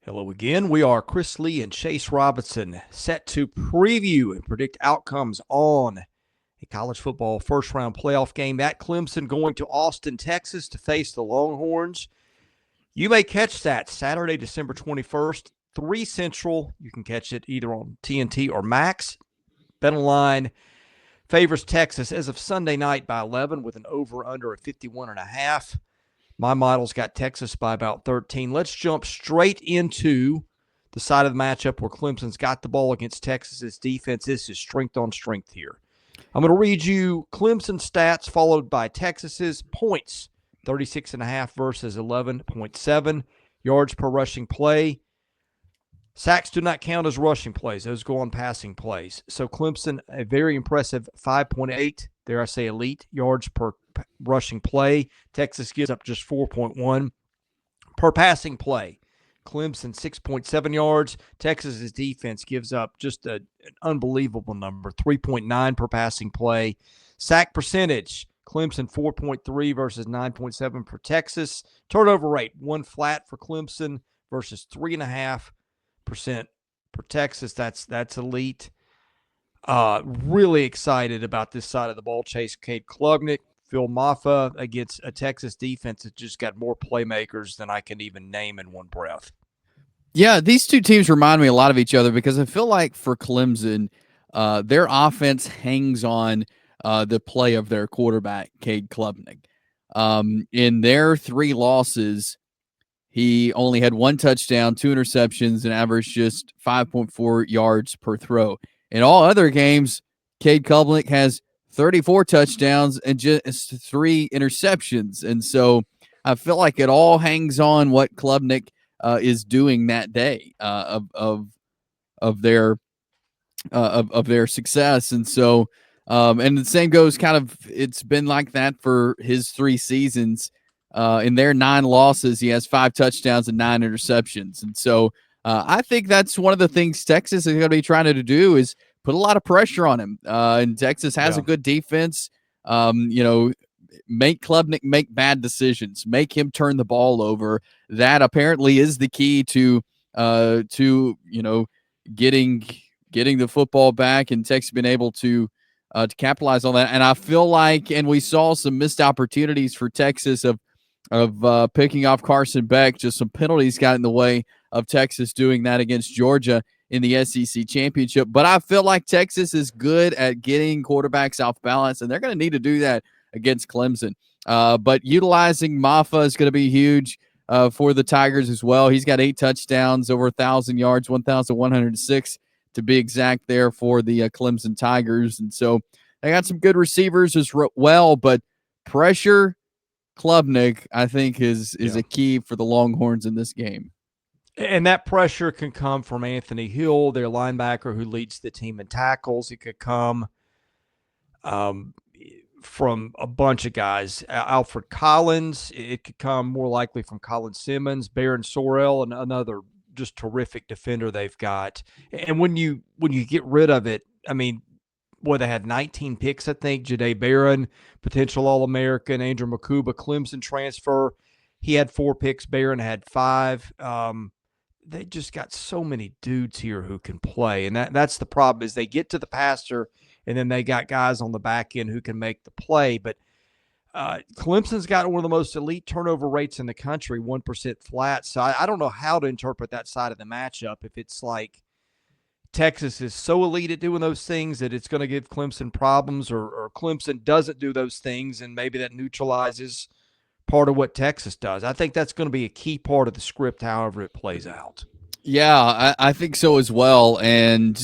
Hello again. We are Chris Lee and Chase Robinson, set to preview and predict outcomes on a college football first-round playoff game at Clemson, going to Austin, Texas to face the Longhorns. You may catch that Saturday, December 21st, 3 Central. You can catch it either on TNT or Max. BetOnline favors Texas as of Sunday night by 11 with an over-under of 51.5. My model's got Texas by about 13. Let's jump straight into the side of the matchup where Clemson's got the ball against Texas's defense. This is strength on strength here. I'm going to read you Clemson stats followed by Texas's points, 36.5 versus 11.7. Yards per rushing play. Sacks do not count as rushing plays. Those go on passing plays. So Clemson, a very impressive 5.8, dare I say elite, yards per rushing play. Texas gives up just 4.1 per passing play. Clemson 6.7 yards. Texas's defense gives up just an unbelievable number, 3.9 per passing play. Sack percentage, Clemson 4.3 versus 9.7 for Texas. Turnover rate, 1 flat for Clemson versus 3.5% for Texas. That's elite. Really excited about this side of the ball. Chase Cade Klubnik, Phil Mafah against a Texas defense that just got more playmakers than I can even name in one breath. Yeah, these two teams remind me a lot of each other because I feel like for Clemson, their offense hangs on the play of their quarterback, Cade Klubnik. In their 3 losses, he only had 1 touchdown, 2 interceptions, and averaged just 5.4 yards per throw. In all other games, Cade Klubnik has 34 touchdowns and just 3 interceptions. And so I feel like it all hangs on what Klubnik is doing that day of their success. And so and the same goes kind of, it's been like that for his 3 seasons. In their 9 losses, he has 5 touchdowns and 9 interceptions. And so I think that's one of the things Texas is going to be trying to do is put a lot of pressure on him. And Texas has a good defense. Make Klubnik make bad decisions, make him turn the ball over. That apparently is the key to getting the football back, and Texas been able to capitalize on that. And I feel like, and we saw some missed opportunities for Texas of picking off Carson Beck. Just some penalties got in the way of Texas doing that against Georgia in the SEC championship. But I feel like Texas is good at getting quarterbacks off balance, and they're going to need to do that against Clemson. But utilizing Mafah is going to be huge for the Tigers as well. He's got 8 touchdowns, over 1,000 yards, 1,106 to be exact there for the Clemson Tigers. And so they got some good receivers as well, but pressure Klubnik, I think, is a key for the Longhorns in this game. And that pressure can come from Anthony Hill, their linebacker who leads the team in tackles. It could come from a bunch of guys. Alfred Collins. It could come more likely from Colin Simmons, Barryn Sorrell, and another just terrific defender they've got. And when you get rid of it, I mean, boy, they had 19 picks, I think. Jahdae Barron, potential All-American. Andrew Mukuba, Clemson transfer. He had 4 picks. Barron had 5. They just got so many dudes here who can play. And that's the problem, is they get to the passer, and then they got guys on the back end who can make the play. But Clemson's got one of the most elite turnover rates in the country, 1% flat. So I don't know how to interpret that side of the matchup. If it's like Texas is so elite at doing those things that it's going to give Clemson problems, or Clemson doesn't do those things, and maybe that neutralizes part of what Texas does. I think that's going to be a key part of the script, however it plays out. Yeah, I think so as well. And,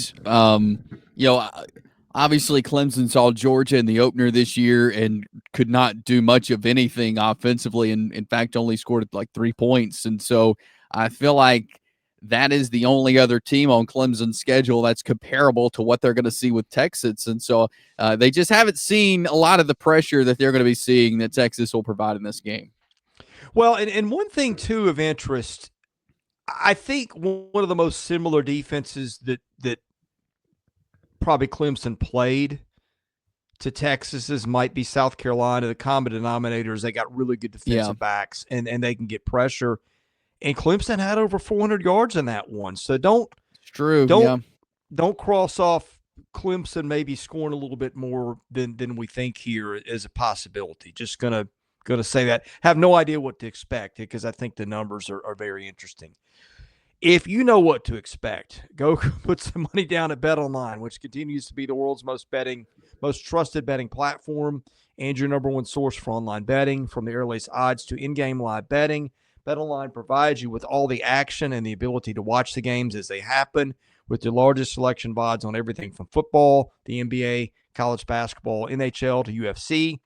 obviously Clemson saw Georgia in the opener this year and could not do much of anything offensively, and in fact only scored like 3 points. And so I feel like that is the only other team on Clemson's schedule that's comparable to what they're going to see with Texas. And so they just haven't seen a lot of the pressure that they're going to be seeing that Texas will provide in this game. Well, and one thing, too, of interest, I think one of the most similar defenses that probably Clemson played to Texas's might be South Carolina. The common denominator is they got really good defensive backs, and they can get pressure. And Clemson had over 400 yards in that one. So It's true. don't cross off Clemson maybe scoring a little bit more than we think here as a possibility. Just gonna say that. Have no idea what to expect because I think the numbers are very interesting. If you know what to expect, go put some money down at BetOnline, which continues to be the world's most trusted betting platform and your number one source for online betting. From the earliest odds to in-game live betting, BetOnline provides you with all the action and the ability to watch the games as they happen with the largest selection of odds on everything from football, the NBA, college basketball, NHL to UFC.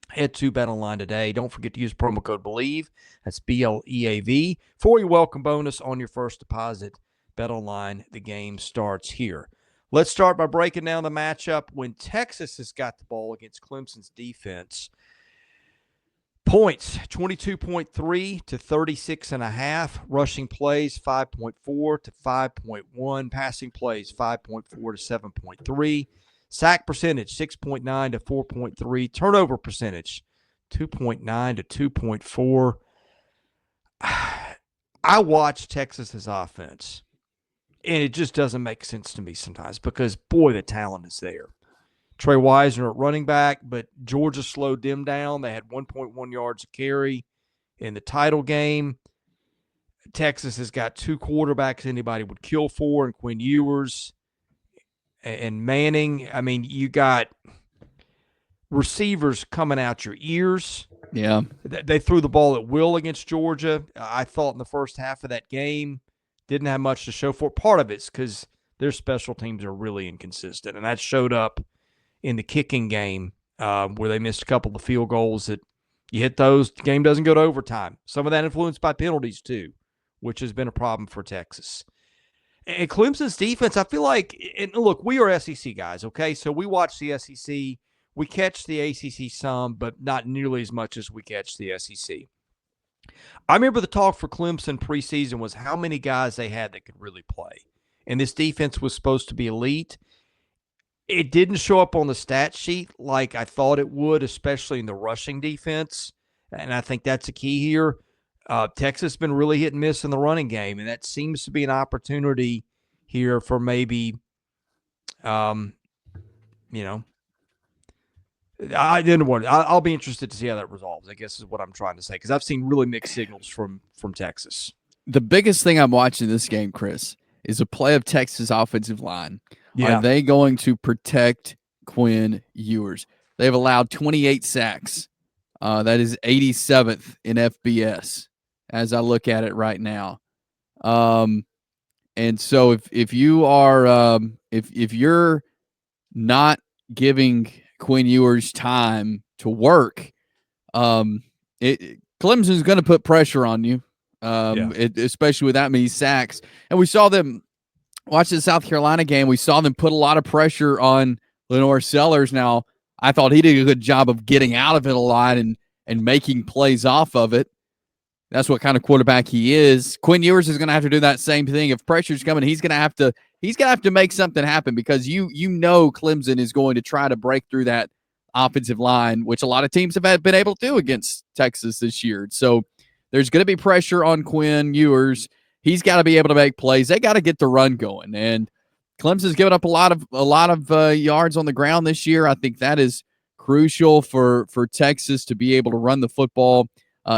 Head to BetOnline today. Don't forget to use promo code BELIEVE. That's BLEAV for your welcome bonus on your first deposit. BetOnline, the game starts here. Let's start by breaking down the matchup when Texas has got the ball against Clemson's defense. Points, 22.3 to 36.5. Rushing plays, 5.4 to 5.1. Passing plays, 5.4 to 7.3. Sack percentage, 6.9 to 4.3. Turnover percentage, 2.9 to 2.4. I watch Texas's offense, and it just doesn't make sense to me sometimes because, boy, the talent is there. Tre Wisner at running back, but Georgia slowed them down. They had 1.1 yards a carry in the title game. Texas has got two quarterbacks anybody would kill for, and Quinn Ewers and Manning. I mean, you got receivers coming out your ears. Yeah. They threw the ball at will against Georgia. I thought in the first half of that game, didn't have much to show for. Part of it's because their special teams are really inconsistent, and that showed up in the kicking game where they missed a couple of field goals that you hit those, the game doesn't go to overtime. Some of that influenced by penalties too, which has been a problem for Texas. And Clemson's defense, I feel like, and look, we are SEC guys, okay? So we watch the SEC. We catch the ACC some, but not nearly as much as we catch the SEC. I remember the talk for Clemson preseason was how many guys they had that could really play. And this defense was supposed to be elite. It didn't show up on the stat sheet like I thought it would, especially in the rushing defense. And I think that's a key here. Texas has been really hit and miss in the running game, and that seems to be an opportunity here for maybe, I'll be interested to see how that resolves, I guess is what I'm trying to say, because I've seen really mixed signals from Texas. The biggest thing I'm watching this game, Chris, is a play of Texas offensive line. Yeah. Are they going to protect Quinn Ewers? They've allowed 28 sacks. That is 87th in FBS as I look at it right now. And so if you are if you're not giving Quinn Ewers time to work, Clemson's going to put pressure on you, especially with that many sacks. And we saw them watch the South Carolina game. We saw them put a lot of pressure on Lenore Sellers. Now, I thought he did a good job of getting out of it a lot and making plays off of it. That's what kind of quarterback he is. Quinn Ewers is going to have to do that same thing. If pressure's coming, he's going to have to make something happen, because you know Clemson is going to try to break through that offensive line, which a lot of teams have been able to do against Texas this year. So there's going to be pressure on Quinn Ewers. He's got to be able to make plays. They got to get the run going, and Clemson's given up a lot of yards on the ground this year. I think that is crucial for Texas to be able to run the football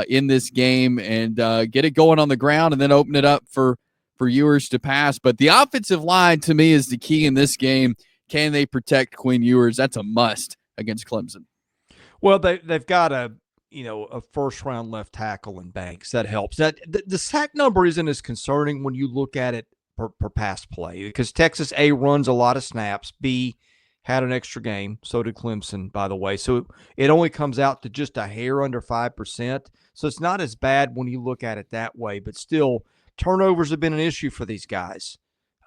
in this game and get it going on the ground, and then open it up for Ewers to pass. But the offensive line, to me, is the key in this game. Can they protect Quinn Ewers? That's a must against Clemson. Well, they've got a first-round left tackle in Banks. That helps. That the sack number isn't as concerning when you look at it per pass play, because Texas, A, runs a lot of snaps, B, had an extra game. So did Clemson, by the way. So it only comes out to just a hair under 5%. So it's not as bad when you look at it that way. But still, turnovers have been an issue for these guys.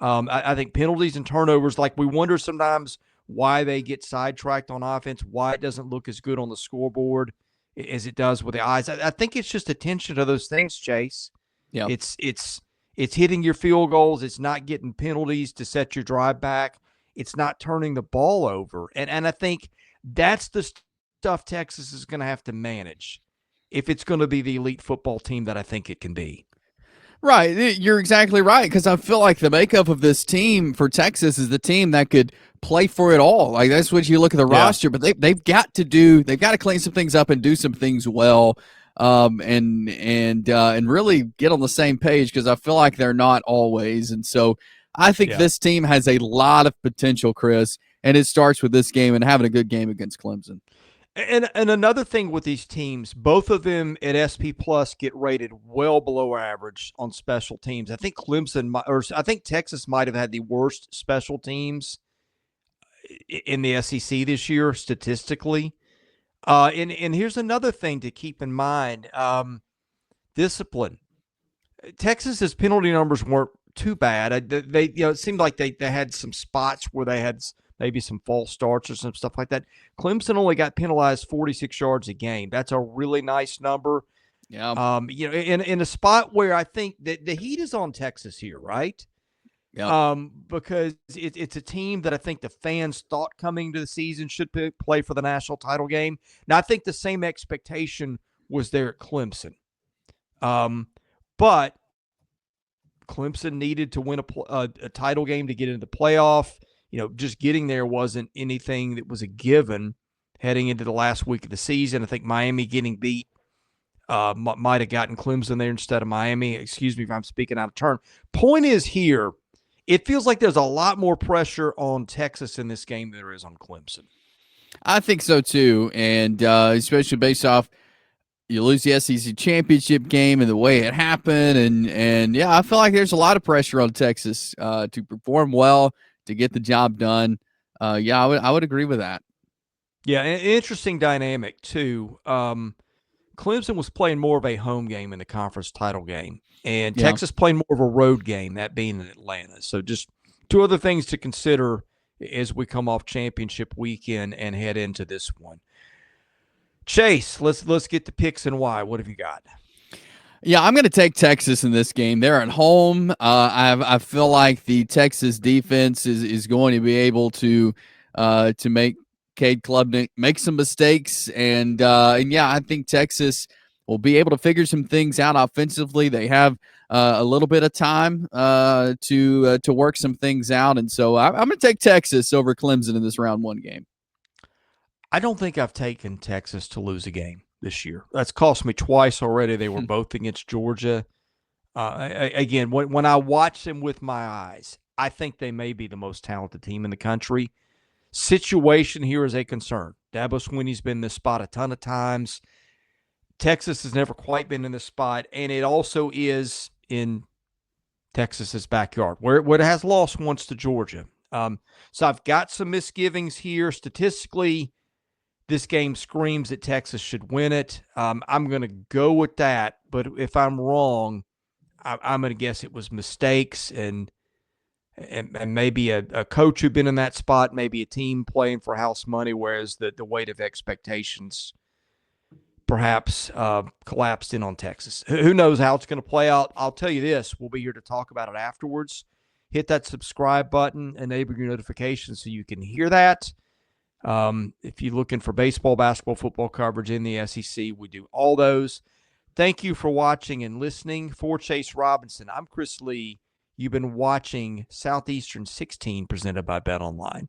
I think penalties and turnovers, like we wonder sometimes why they get sidetracked on offense, why it doesn't look as good on the scoreboard as it does with the eyes. I think it's just attention to those things, Chase. Yeah, it's hitting your field goals. It's not getting penalties to set your drive back. It's not turning the ball over. And I think that's the stuff Texas is going to have to manage if it's going to be the elite football team that I think it can be. Right. You're exactly right. Because I feel like the makeup of this team for Texas is the team that could play for it all. Like that's what you look at the Yeah. roster, but they've got to clean some things up and do some things well. And really get on the same page, because I feel like they're not always. And so I think Yeah. this team has a lot of potential, Chris, and it starts with this game and having a good game against Clemson. And another thing with these teams, both of them at SP Plus get rated well below average on special teams. I think I think Texas might have had the worst special teams in the SEC this year statistically. And here's another thing to keep in mind: discipline. Texas's penalty numbers weren't too bad. They it seemed like they had some spots where they had maybe some false starts or some stuff like that. Clemson only got penalized 46 yards a game. That's a really nice number. Yeah. In a spot where I think that the heat is on Texas here, right? Yeah. Because it's a team that I think the fans thought coming to the season should play for the national title game. Now, I think the same expectation was there at Clemson. But Clemson needed to win a title game to get into the playoff. Just getting there wasn't anything that was a given heading into the last week of the season. I think Miami getting beat might have gotten Clemson there instead of Miami. Excuse me if I'm speaking out of turn. Point is here, it feels like there's a lot more pressure on Texas in this game than there is on Clemson. I think so too, and especially based off you lose the SEC championship game and the way it happened, and yeah, I feel like there's a lot of pressure on Texas to perform well, to get the job done. Yeah, I would agree with that. Yeah, an interesting dynamic too. Clemson was playing more of a home game in the conference title game, and Yeah. Texas playing more of a road game, that being in Atlanta. So just two other things to consider as we come off championship weekend and head into this one. Chase, let's get the picks and why. What have you got? Yeah, I'm going to take Texas in this game. They're at home. I feel like the Texas defense is going to be able to make Cade Klubnik make some mistakes, and yeah, I think Texas will be able to figure some things out offensively. They have a little bit of time to work some things out, and so I'm going to take Texas over Clemson in this round one game. I don't think I've taken Texas to lose a game this year. That's cost me twice already. They were both against Georgia. Again, when I watch them with my eyes, I think they may be the most talented team in the country. Situation here is a concern. Dabo Swinney's been in this spot a ton of times. Texas has never quite been in this spot, and it also is in Texas's backyard, where it has lost once to Georgia. So I've got some misgivings here. Statistically, this game screams that Texas should win it. I'm going to go with that, but if I'm wrong, I'm going to guess it was mistakes and maybe a coach who'd been in that spot, maybe a team playing for house money, whereas the weight of expectations perhaps collapsed in on Texas. Who knows how it's going to play out? I'll tell you this. We'll be here to talk about it afterwards. Hit that subscribe button, enable your notifications so you can hear that. If you're looking for baseball, basketball, football coverage in the SEC, we do all those. Thank you for watching and listening. For Chase Robinson, I'm Chris Lee. You've been watching Southeastern 16 presented by BetOnline.